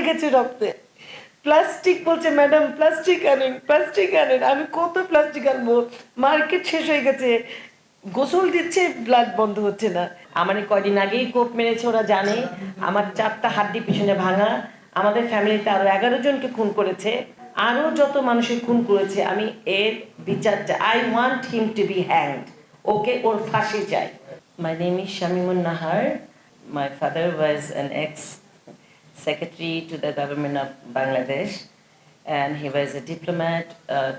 গেছে রক্তে। প্লাস্টিক বলছে, ম্যাডাম প্লাস্টিক আনেন। আমি কত প্লাস্টিক আনবো? মার্কেট শেষ হয়ে গেছে, গোসল দিচ্ছে, ব্লাড বন্ধ হচ্ছে না। আমার কয়দিন আগেই কোপ মেরেছে, ওরা জানে। আমার 4টা হাড্ডি পিছনে ভাঙা। আমাদের ফ্যামিলিতে আরো 11 জনকে খুন করেছে। আরো যত মানুষের খুন করেছে, আমি এর বিচার চাই। I want him to be hanged. Okay, ওর ফাঁসি চাই। My name is Shamimun Nahar. My father was an ex secretary to the government of Bangladesh, and he was a diplomat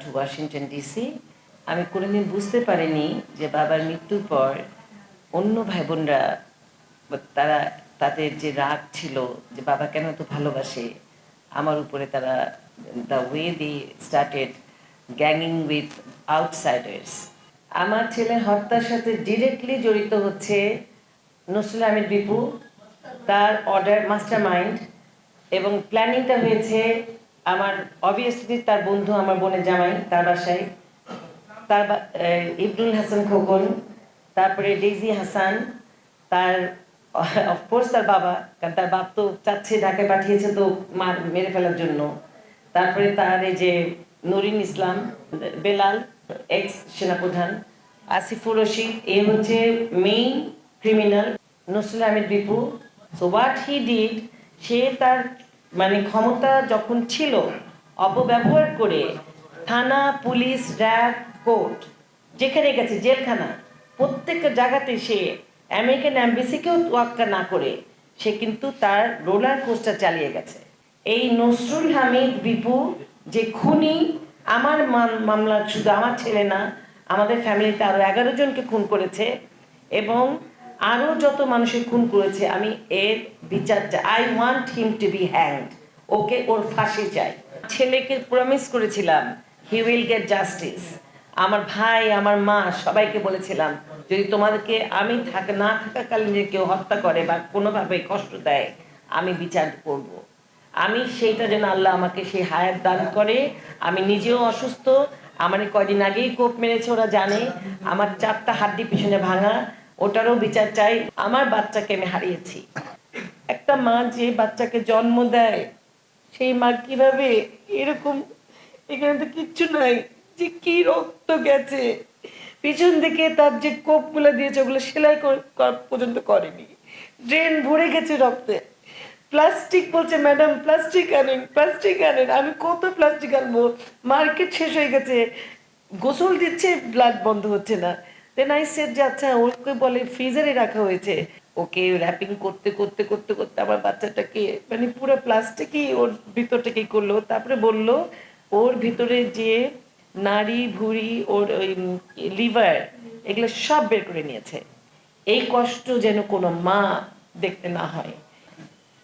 to Washington DC. আমি কোনোদিন বুঝতে পারিনি যে বাবার মৃত্যুর পর অন্য ভাই বোনরা তারা তাদের যে রাগ ছিল যে বাবা কেন এত ভালোবাসে আমার উপরে, তারা দ্য ওয়ে দি স্টার্টেড গ্যাংিং উইথ আউটসাইডার্স। আমার ছেলে হত্যার সাথে ডিরেক্টলি জড়িত হচ্ছে নসরুল আহমেদ বিপু, তার অর্ডার মাস্টার মাইন্ড। এবং প্ল্যানিংটা হয়েছে আমার অবভিয়াসলি তার বন্ধু, আমার বোনের জামাই, তার বাসায়, তার ইবনুল হাসান খোকন, তারপরে ডেইজি হাসান, তার অফকোর্স তার বাবা, কারণ তার বাপ তো চাচ্ছে ঢাকায় পাঠিয়েছে তো মার মেরে ফেলার জন্য। তারপরে তার এই যে নরিন ইসলাম, বেলাল এক্স সেনাপ্রধান, আসিফুর রশিদ, এ হচ্ছে main criminal Nasrul Ahmed Bipu. So what he did, সে তার মানে ক্ষমতা যখন ছিল অপব্যবহার করে থানা, পুলিশ, র্যাব, কোর্ট, যেখানে গেছে জেলখানা, প্রত্যেকটা জায়গাতে সে আমেরিকান অ্যাম্বাসিকেও তোয়াক্কা না করে সে কিন্তু তার রোলার কোস্টার চালিয়ে গেছে। এই নসরুল হামিদ বিপু যে খুনি, আমার মামলা শুধু আমার ছেলে না, আমাদের ফ্যামিলিতে আরো 11 জনকে খুন করেছে এবং আরো যত মানুষের খুন করেছে, আমি এর বিচার চাই। I want him to be hanged. Okay, ওর ফাঁসি চাই। ছেলেকে প্রমিস করেছিলাম হি উইল গেট জাস্টিস। আমার ভাই, আমার মা, সবাইকে বলেছিলাম যদি তোমাদেরকে আমি না থাকাকালীন যে কেউ হত্যা করে বা কোনোভাবে কষ্ট দেয়, আমি বিচার করব। আমি সেইটা যেন আল্লাহ আমাকে সেই হায়াত দান করে। আমি নিজেও অসুস্থ, আমার কয়দিন আগেই কোপ মেরেছে, ওরা জানে। আমার 4টা হাড্ডি পিছনে ভাঙা, ওটারও বিচার চাই। আমার বাচ্চাকে আমি হারিয়েছি। একটা মা যে বাচ্চাকে জন্ম দেয়, সেই মা কিভাবে এরকম, এখানে তো কিচ্ছু নাই, যে কি রক্ত গেছে পিছন দিকে, তার যে কোপগুলো দিয়েছে ওগুলো সেলাই পর্যন্ত করেনি, ড্রেন ভরে গেছে রক্তে। প্লাস্টিক বলছে, ম্যাডাম প্লাস্টিক আনেন। আমি কত প্লাস্টিক আনবো? মার্কেট শেষ হয়ে গেছে, গোসল দিচ্ছে, ব্লাড বন্ধ হচ্ছে না। দেন আই সেড যে আচ্ছা, ওকে বলে ফ্রিজারে রাখা হয়েছে। ওকে র্যাপিং করতে করতে করতে করতে আমার বাচ্চাটাকে মানে পুরো প্লাস্টিকই ওর ভিতরটাকে করলো। তারপরে বলল ওর ভিতরে যে নাড়ি ভুঁড়ি, ওর ওই লিভার, এগুলো সব বের করে নিয়েছে। এই কষ্ট যেন কোনো মা দেখতে না হয়।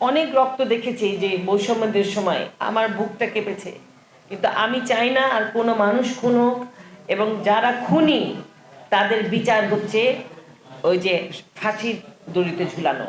অনেক রক্ত দেখেছি যে বৈষম্যদের সময়, আমার বুকটা কেঁপেছে। কিন্তু আমি চাই না আর কোনো মানুষ খুন হোক, এবং যারা খুনি তাদের বিচার হচ্ছে ওই যে ফাঁসির দড়িতে ঝুলানো।